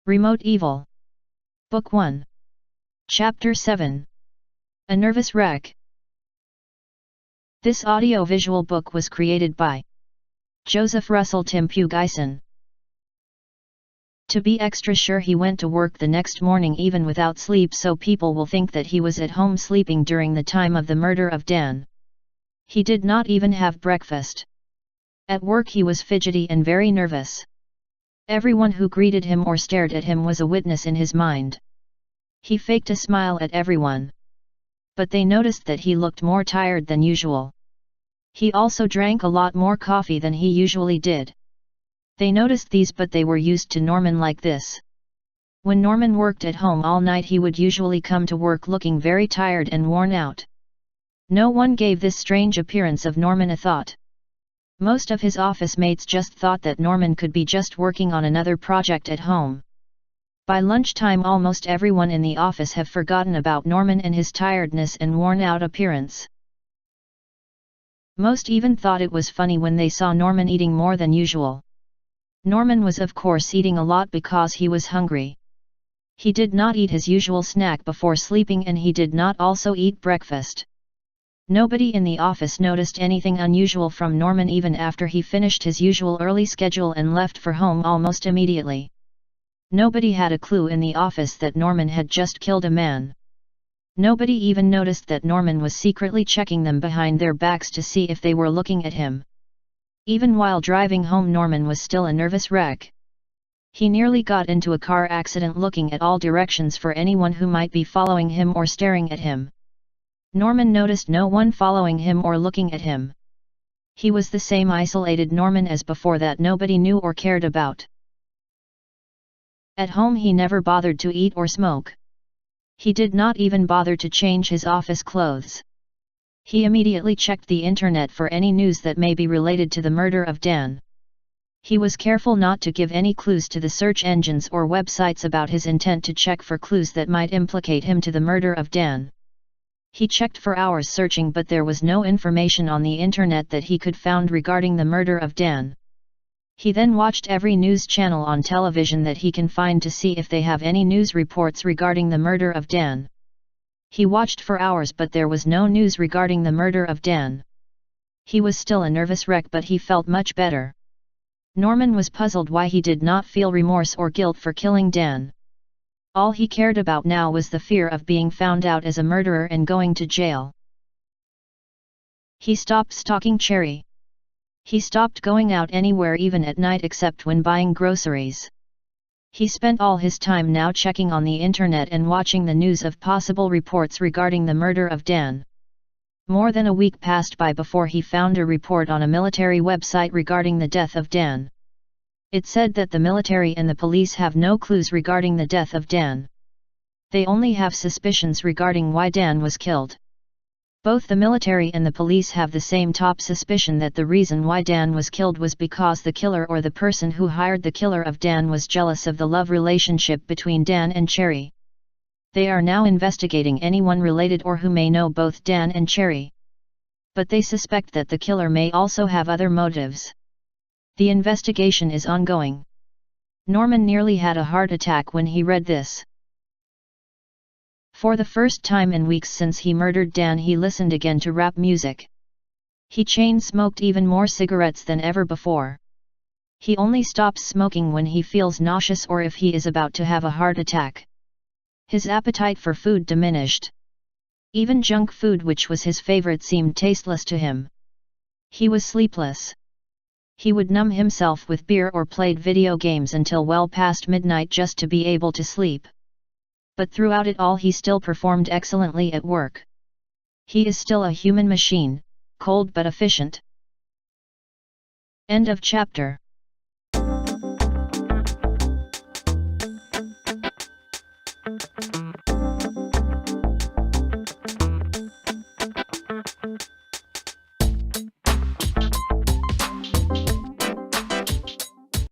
Remote Evil. Book 1. Chapter 7. A Nervous Wreck. This audiovisual book was created by Joseph Russell Tim Pugison. To be extra sure, he went to work the next morning even without sleep, so people will think that he was at home sleeping during the time of the murder of Dan. He did not even have breakfast. At work he was fidgety and very nervous. Everyone who greeted him or stared at him was a witness in his mind. He faked a smile at everyone. But they noticed that he looked more tired than usual. He also drank a lot more coffee than he usually did. They noticed these, but they were used to Norman like this. When Norman worked at home all night, he would usually come to work looking very tired and worn out. No one gave this strange appearance of Norman a thought. Most of his office mates just thought that Norman could be just working on another project at home. By lunchtime almost everyone in the office have forgotten about Norman and his tiredness and worn-out appearance. Most even thought it was funny when they saw Norman eating more than usual. Norman was of course eating a lot because he was hungry. He did not eat his usual snack before sleeping, and he did not also eat breakfast. Nobody in the office noticed anything unusual from Norman even after he finished his usual early schedule and left for home almost immediately. Nobody had a clue in the office that Norman had just killed a man. Nobody even noticed that Norman was secretly checking them behind their backs to see if they were looking at him. Even while driving home, Norman was still a nervous wreck. He nearly got into a car accident looking at all directions for anyone who might be following him or staring at him. Norman noticed no one following him or looking at him. He was the same isolated Norman as before that nobody knew or cared about. At home he never bothered to eat or smoke. He did not even bother to change his office clothes. He immediately checked the internet for any news that may be related to the murder of Dan. He was careful not to give any clues to the search engines or websites about his intent to check for clues that might implicate him to the murder of Dan. He checked for hours searching, but there was no information on the internet that he could found regarding the murder of Dan. He then watched every news channel on television that he can find to see if they have any news reports regarding the murder of Dan. He watched for hours, but there was no news regarding the murder of Dan. He was still a nervous wreck, but he felt much better. Norman was puzzled why he did not feel remorse or guilt for killing Dan. All he cared about now was the fear of being found out as a murderer and going to jail. He stopped stalking Cherry. He stopped going out anywhere, even at night, except when buying groceries. He spent all his time now checking on the internet and watching the news of possible reports regarding the murder of Dan. More than a week passed by before he found a report on a military website regarding the death of Dan. It said that the military and the police have no clues regarding the death of Dan. They only have suspicions regarding why Dan was killed. Both the military and the police have the same top suspicion that the reason why Dan was killed was because the killer or the person who hired the killer of Dan was jealous of the love relationship between Dan and Cherry. They are now investigating anyone related or who may know both Dan and Cherry. But they suspect that the killer may also have other motives. The investigation is ongoing. Norman nearly had a heart attack when he read this. For the first time in weeks since he murdered Dan, he listened again to rap music. He chain-smoked even more cigarettes than ever before. He only stops smoking when he feels nauseous or if he is about to have a heart attack. His appetite for food diminished. Even junk food, which was his favorite, seemed tasteless to him. He was sleepless. He would numb himself with beer or played video games until well past midnight just to be able to sleep. But throughout it all he still performed excellently at work. He is still a human machine, cold but efficient. End of chapter.